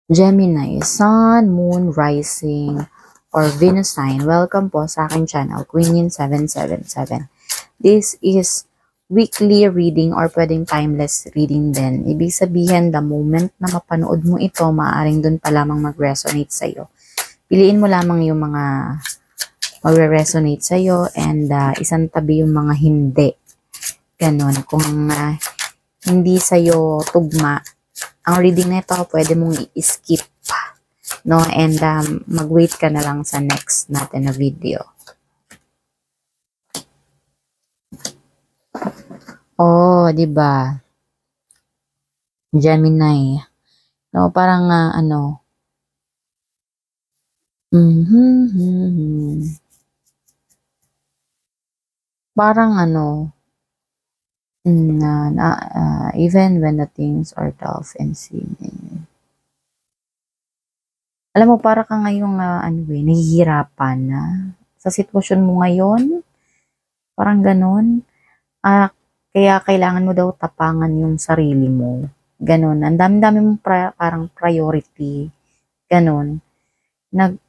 Gemini, Sun, Moon, Rising, or Venus sign. Welcome po sa aking channel, Queenie777. This is weekly reading or pwedeng timeless reading din. Ibig sabihin, the moment na mapanood mo ito, maaaring dun pa lamang mag-resonate sa'yo. Piliin mo lamang yung mga magre-resonate sa'yo and isang tabi yung mga hindi. Ganon. Kung hindi sa'yo tugma, ang reading na ito, pwede mong i-skip, no? And mag-wait ka na lang sa next natin na video. Oh, 'di ba? Gemini. No, parang parang even when the things are tough and seeming. Alam mo, para ka ngayong nahihirapan na sa sitwasyon mo ngayon. Parang ganon. Kaya kailangan mo daw tapangan yung sarili mo. Ganon. Ang dami-dami mong parang priority. Ganon.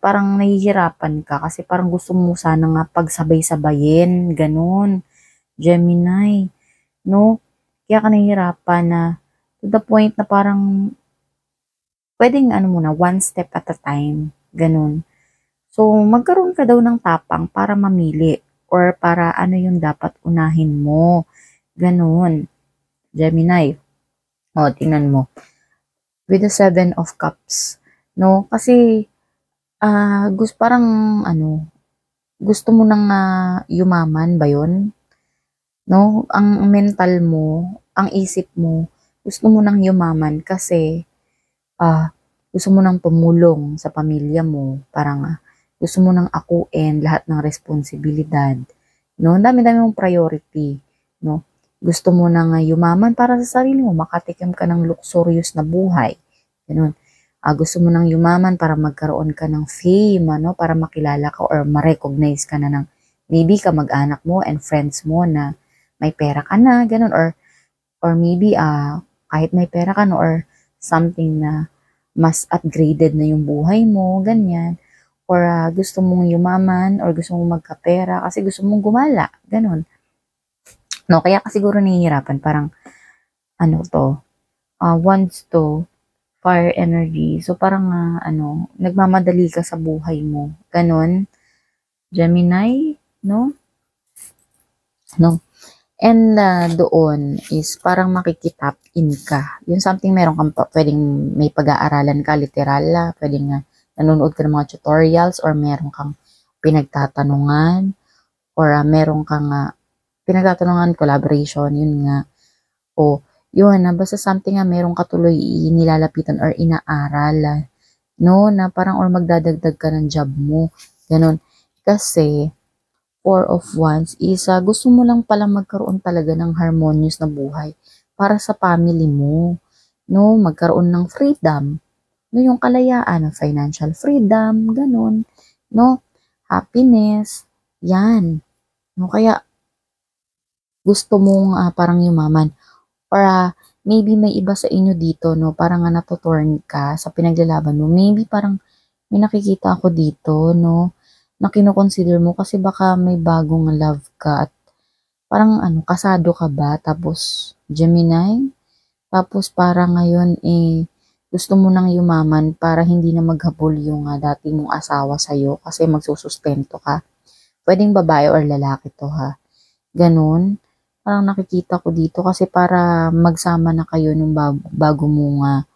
Parang nahihirapan ka kasi parang gusto mo sana nga pagsabay-sabayin. Ganon. Gemini. No? Kaya ka nahihirapan na to the point na parang pwedeng muna, one step at a time. Ganon. So, magkaroon ka daw ng tapang para mamili or para ano yung dapat unahin mo. Ganon. Gemini. O, tingnan mo. With the 7 of Cups. No? Kasi, gusto mo nang yumaman ba yun? No? Ang mental mo, ang isip mo, gusto mo nang yumaman kasi, gusto mo nang tumulong sa pamilya mo. Parang, gusto mo nang akuin lahat ng responsibilidad. No? Ang dami-dami mong priority. No? Gusto mo nang yumaman para sa sarili mo, makatikim ka ng luxurious na buhay. Ganun. Gusto mo nang yumaman para magkaroon ka ng fame, para makilala ka or ma-recognize ka na ng maybe kamag-anak mo and friends mo na may pera ka na, ganun. Or maybe kahit may pera ka na or something na mas upgraded na yung buhay mo, ganyan. Or gusto mong yumaman or gusto mong magkapera kasi gusto mong gumala, ganun. No, kaya ka siguro nahihirapan, parang, wants to, fire energy. So, parang, nagmamadali ka sa buhay mo. Ganon. Gemini, no? No. And doon is parang makikitap in ka. Yung something meron kang pwedeng may pag-aaralan ka, literal, pwedeng nanonood ka ng mga tutorials or meron kang pinagtatanungan or meron kang pinagtatanungan, collaboration, yun nga. O, yun, basta something meron ka tuloy nilalapitan or inaaral. No, na parang or magdadagdag ka ng job mo. Ganon. Kasi, 4 of Wands is gusto mo lang pala magkaroon talaga ng harmonious na buhay para sa family mo. No, magkaroon ng freedom. No, yung kalayaan, financial freedom, ganon. No, happiness, yan. No, kaya gusto mong parang yumaman. Or maybe may iba sa inyo dito, no, parang natutorn ka sa pinaglalaban mo. Maybe parang may nakikita ako dito, no, na kinoconsider mo kasi baka may bagong love ka at parang kasado ka ba? Tapos Gemini? Tapos parang ngayon gusto mo nang yumaman para hindi na maghabol yung dati mong asawa sa'yo kasi magsusustento ka. Pwedeng babae or lalaki to, ha. Ganun. Parang nakikita ko dito kasi para magsama na kayo nung bago mong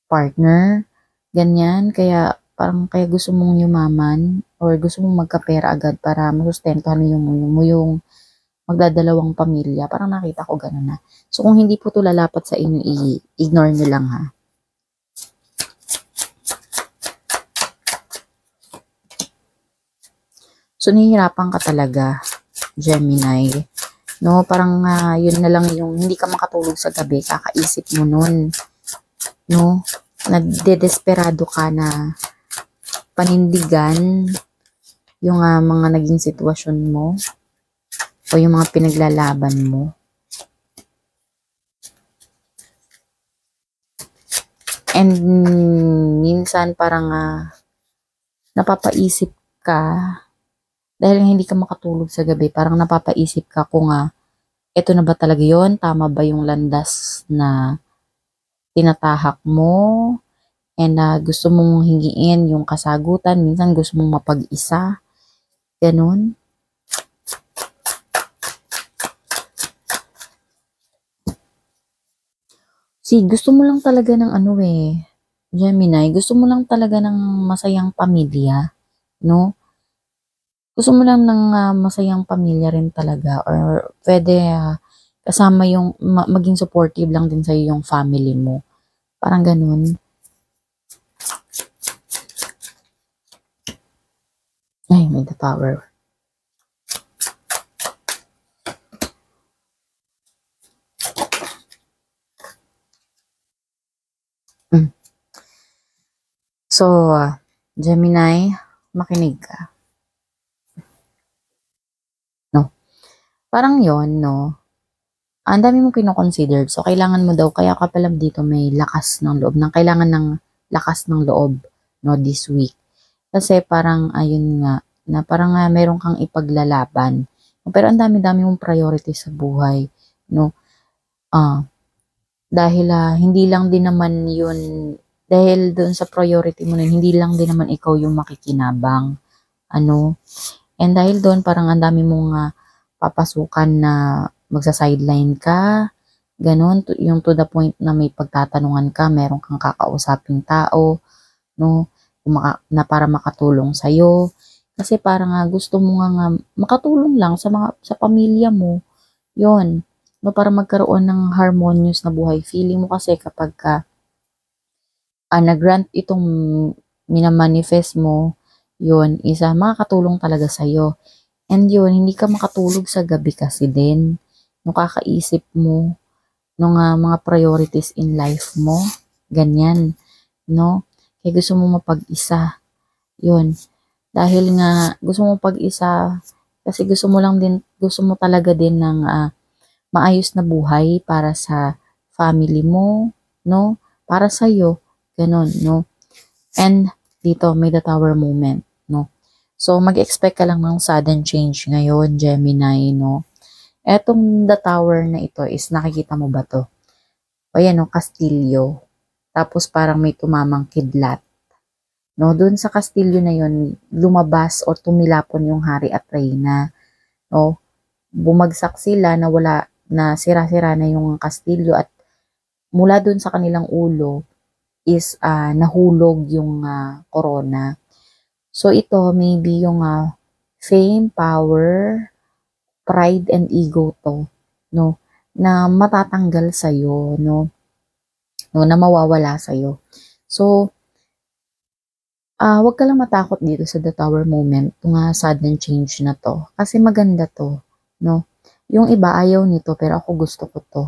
partner. Ganyan. Kaya parang gusto mong yumaman or gusto mong magkapera agad para masustentuhan mo yung magdadalawang pamilya. Parang nakita ko gano'n na. So kung hindi po ito lalapat sa inyo, i-ignore nyo lang, ha. So nahihirapan ka talaga, Gemini. No, parang yun na lang yung hindi ka makatulog sa gabi, kakaisip mo nun. No, nagdedesperado ka na panindigan yung mga naging sitwasyon mo o yung mga pinaglalaban mo. And minsan parang napapaisip ka, dahil nga hindi ka makatulog sa gabi, parang napapaisip ka kung eto na ba talaga yon, tama ba yung landas na tinatahak mo, and gusto mong hingiin yung kasagutan, minsan gusto mong mapag-isa, ganun. Gusto mo lang talaga ng Gemini, gusto mo lang talaga ng masayang pamilya, no? Gusto mo lang ng masayang pamilya rin talaga, or pwede kasama yung maging supportive lang din sa'yo yung family mo. Parang ganun. Ay, may the Tower. So, Gemini, makinig ka. No? Parang yon, no? Ang dami mong kinoconsider. So, kailangan mo daw, kaya ka pala dito may lakas ng loob, kailangan ng lakas ng loob, no, this week. Kasi parang, ayun nga, na parang meron kang ipaglalaban. Pero ang dami-dami mong priority sa buhay, no? Dahil hindi lang din naman yun, dahil doon sa priority mo na, hindi lang din naman ikaw yung makikinabang. And dahil doon, parang ang dami mong papasukan na magsa-sideline ka, ganun, yung to the point na may pagtatanungan ka, meron kang kakausaping tao, no, na para makatulong sa'yo. Kasi parang gusto mo nga makatulong lang sa pamilya mo, yon, no, para magkaroon ng harmonious na buhay. Feeling mo kasi kapag nag-grant itong minamanifest mo, yun, makakatulong talaga sa'yo. And yun, hindi ka makatulog sa gabi kasi din. Nung kakaisip mo, nung mga priorities in life mo, ganyan, no? Kaya gusto mo mapag-isa. Yun. Dahil nga, gusto mo pag-isa, kasi gusto mo talaga din ng maayos na buhay para sa family mo, no? Para sa'yo, ganun, no? And dito, may the Tower moment, no? So, mag-expect ka lang ng sudden change ngayon, Gemini, no? Etong the Tower na ito is, nakikita mo ba to? O yan, no? Kastilyo. Tapos parang may tumamang kidlat. No? Doon sa kastilyo na yun, lumabas o tumilapon yung hari at reyna. No? Bumagsak sila na sira-sira na yung kastilyo, at mula doon sa kanilang ulo is nahulog yung corona. So ito, maybe yung fame, power, pride, and ego to, no, na matatanggal sa'yo, no, na mawawala sa'yo. So, wag ka lang matakot dito sa the Tower moment, yung sudden change na to. Kasi maganda to, no. Yung iba ayaw nito, pero ako gusto ko to,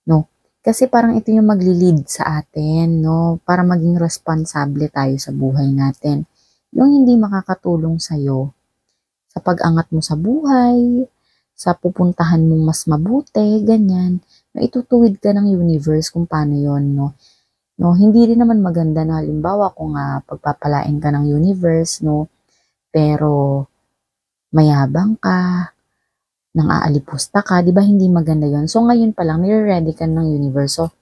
no. Kasi parang ito yung magli-lead sa atin, no, para maging responsable tayo sa buhay natin. Yung hindi makakatulong sa'yo sa pag-angat mo sa buhay, sa pupuntahan mong mas mabuti, ganyan. No, itutuwid ka ng universe kung paano yon, no. No, hindi rin naman maganda na halimbawa kung pagpapalain ka ng universe, no, pero mayabang ka, nang aalipusta ka, di ba hindi maganda yon. So ngayon pa lang, nire-ready ka ng universe. So,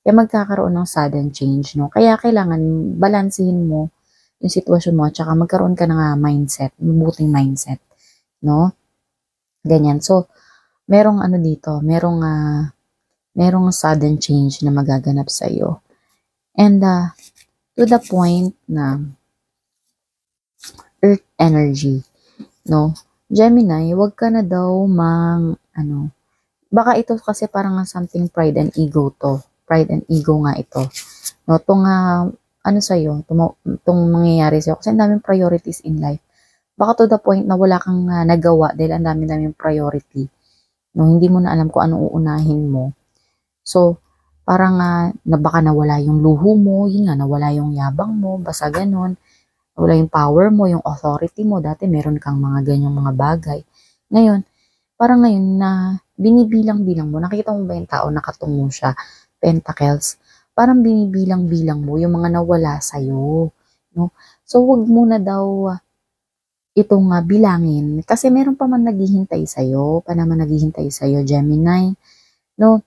kaya magkakaroon ng sudden change, no. Kaya kailangan balansehin mo yung sitwasyon mo, at saka magkaroon ka ng mindset, mabuting mindset, no? Ganyan. So, merong dito, merong sudden change na magaganap sa iyo. And to the point na earth energy, no? Gemini, wag ka na daw baka ito kasi parang something pride and ego to. Pride and ego nga ito. No, tong sa'yo, itong mangyayari sa'yo. Kasi ang daming priorities in life. Baka to the point na wala kang nagawa dahil ang daming priority. No, hindi mo na alam kung anong uunahin mo. So, parang baka nawala yung luho mo, yun nga, nawala yung yabang mo, basta ganun. Nawala yung power mo, yung authority mo. Dati meron kang mga ganyang mga bagay. Ngayon, parang ngayon na binibilang-bilang mo, nakita mo ba yung tao nakatungo siya? Pentacles. parang binibilang-bilang mo yung mga nawala sa'yo, no? So, wag mo na daw itong bilangin kasi meron pa man naghihintay sa'yo, pa naman naghihintay sa'yo, Gemini, no?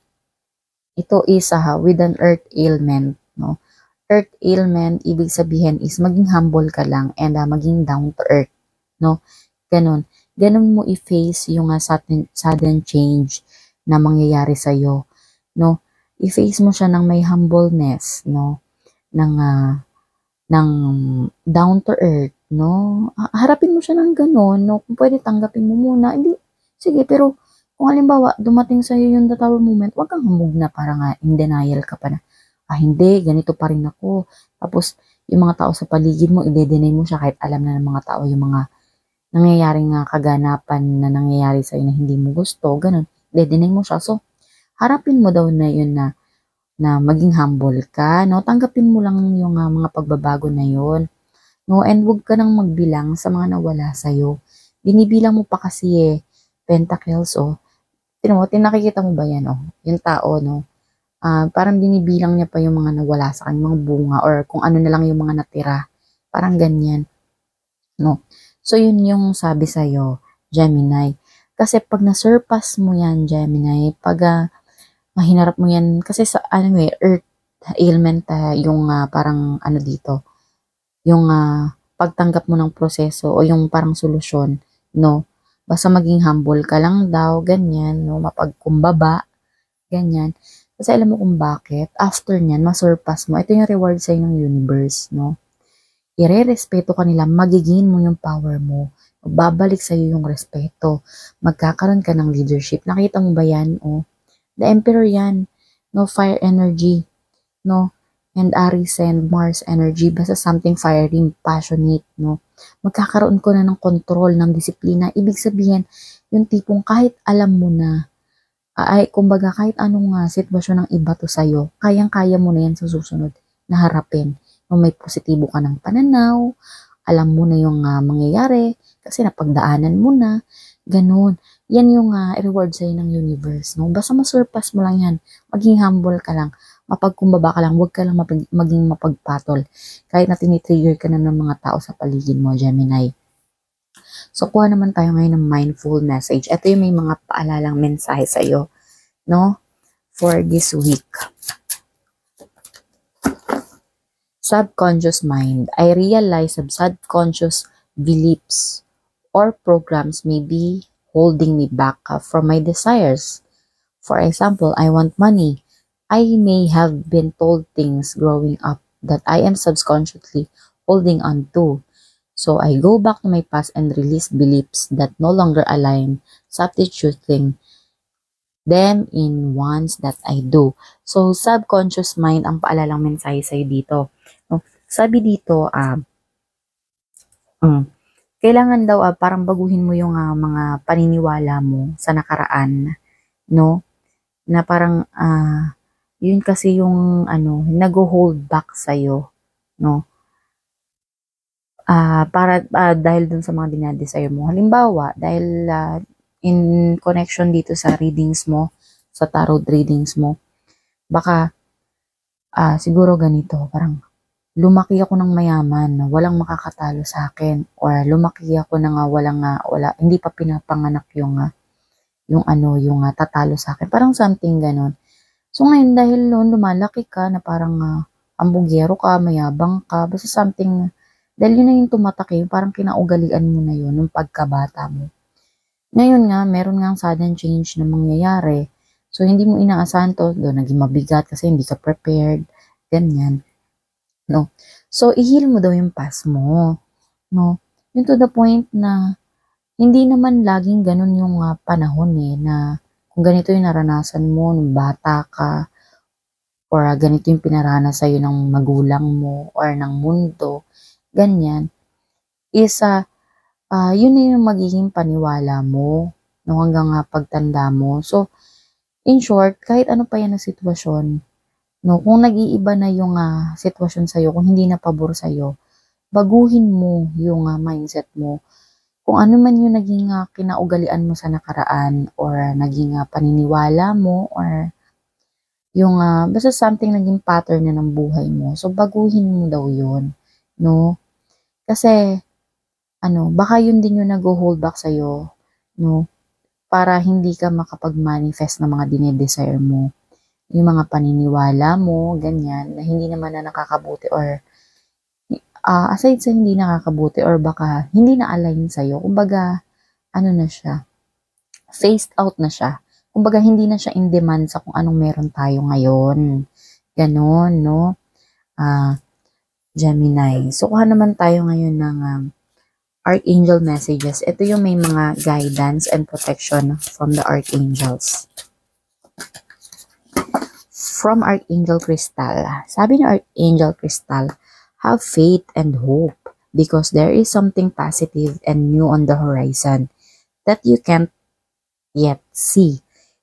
Ito is with an earth ailment, no? Earth ailment, ibig sabihin is maging humble ka lang and maging down to earth, no? Ganon. Ganon mo i-face yung sudden change na mangyayari sa'yo, no? I-face mo siya ng may humbleness, no? Ng, ng down to earth, no? Harapin mo siya ng ganon, no? Kung pwede tanggapin mo muna, hindi, sige, pero kung halimbawa, dumating sa'yo yung the tower moment, wag kang humog na parang in denial ka pa na, hindi, ganito pa rin ako. Tapos, yung mga tao sa paligid mo, i-deny mo siya kahit alam na ng mga tao yung mga nangyayaring kaganapan na nangyayari sa'yo na hindi mo gusto, ganun. I-deny mo siya. So, harapin mo daw na yun na maging humble ka, no? Tanggapin mo lang yung mga pagbabago na yun, no? And wag ka nang magbilang sa mga nawala sa'yo. Binibilang mo pa kasi Pentacles, nakikita mo ba yan, yung tao, no? Parang binibilang niya pa yung mga nawala sa kanyang mga bunga or kung ano na lang yung mga natira. Parang ganyan, no? So, yun yung sabi sa'yo, Gemini. Kasi pag na-surpass mo yan, Gemini, pag hinarap mo yan, kasi sa, earth ailment, yung parang dito, yung pagtanggap mo ng proseso o yung parang solusyon, no? Basta maging humble ka lang daw, ganyan, no? Mapagkumbaba, ganyan. Kasi alam mo kung bakit, after nyan, masurpass mo, ito yung reward sa'yo ng universe, no? Ire-respeto ka nila, magiging mo yung power mo, babalik sa'yo yung respeto, magkakaroon ka ng leadership. Nakita mo ba yan? The Emperor yan, no? Fire energy, no? And Aries and Mars energy, basta something fiery, passionate, no? Magkakaroon ko na ng control, ng disiplina. Ibig sabihin, yung tipong kahit alam mo na, kumbaga kahit anong sitwasyon ng iba to sa'yo, kayang-kaya mo na yan sa susunod na harapin. Kung may positibo ka ng pananaw, alam mo na yung mangyayari, kasi napagdaanan mo na, ganun. Yan yung reward sa'yo ng universe, no? Basta masurpass mo lang yan, maging humble ka lang, mapagkumbaba ka lang, huwag ka lang maging mapagpatol. Kahit na tinitrigger ka na ng mga tao sa paligid mo, Gemini. So, kuha naman tayo ngayon ng mindful message. Ito yung may mga paalalang mensahe sa iyo, no? For this week. Subconscious mind. I realize some subconscious beliefs or programs may be holding me back from my desires. For example, I want money. I may have been told things growing up that I am subconsciously holding on to. So I go back to my past and release beliefs that no longer align, substituting them in ones that I do. So subconscious mind ang paalalang mensahe sa'yo dito. No? Sabi dito, kailangan daw parang baguhin mo yung mga paniniwala mo sa nakaraan, no? Na parang yun kasi yung nag-hold back sa'yo, no? Para dahil dun sa mga dinadesire mo. Halimbawa, dahil in connection dito sa readings mo, sa tarot readings mo, baka siguro ganito, parang lumaki ako ng mayaman na walang makakatalo sa akin, or lumaki ako na hindi pa pinapanganak yung tatalo sa akin. Parang something ganon. So ngayon dahil lumalaki ka na parang ambugyero ka, mayabang ka, basta something, dahil yun na yung tumatak parang kinaugalian mo na yun nung pagkabata mo. Ngayon nga, meron nga sudden change na mangyayari. So hindi mo inaasahan to, naging mabigat kasi hindi ka prepared, ganyan. No? So i-heal mo daw yung past mo. No? Yun to the point na hindi naman laging ganun yung panahon na kung ganito yung naranasan mo nung bata ka, or ganito yung pinaranas sa'yo ng magulang mo or ng mundo, ganyan, is yun na yung magiging paniwala mo no, hanggang pagtanda mo. So, in short, kahit ano pa yan na sitwasyon, no, kung nag-iiba na yung sitwasyon sa'yo, kung hindi na pabor sa'yo, baguhin mo yung mindset mo. Kung ano man yung naging kinaugalian mo sa nakaraan or naging paniniwala mo or yung basta something naging pattern na ng buhay mo. So, baguhin mo daw yun, no? Kasi, baka yun din yung nag-hold back sa'yo, no? Para hindi ka makapag-manifest ng mga dinedesire mo. Yung mga paniniwala mo, ganyan, na hindi naman na nakakabuti or aside sa hindi nakakabuti or baka hindi na-align sa'yo, kumbaga, na siya, phased out na siya. Kumbaga, hindi na siya in demand sa kung anong meron tayo ngayon. Ganon, no? Gemini. So, kuha naman tayo ngayon ng Archangel messages. Ito yung may mga guidance and protection from the Archangels. From Archangel Crystal. Sabi ni Archangel Crystal, have faith and hope because there is something positive and new on the horizon that you can't yet see.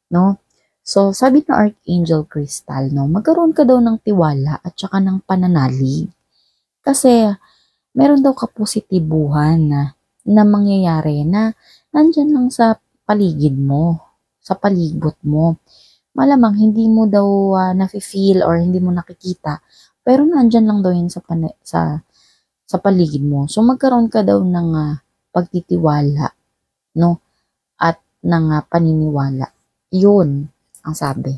No? So, sabi ng Archangel Crystal, no, magkaroon ka daw ng tiwala at saka ng pananalig. Kasi, meron daw kapositibuhan na mangyayari na nandyan lang sa paligid mo, sa palibot mo. Malamang hindi mo daw nafe-feel or hindi mo nakikita, pero nandyan lang daw yun sa paligid mo. So, magkaroon ka daw ng pagtitiwala, no? At ng paniniwala. Yun ang sabi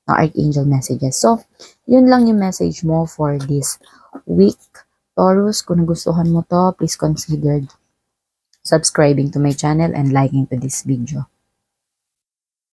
ng Archangel messages. So, yun lang yung message mo for this week. Taurus, kung nagustuhan mo to, please consider subscribing to my channel and liking to this video.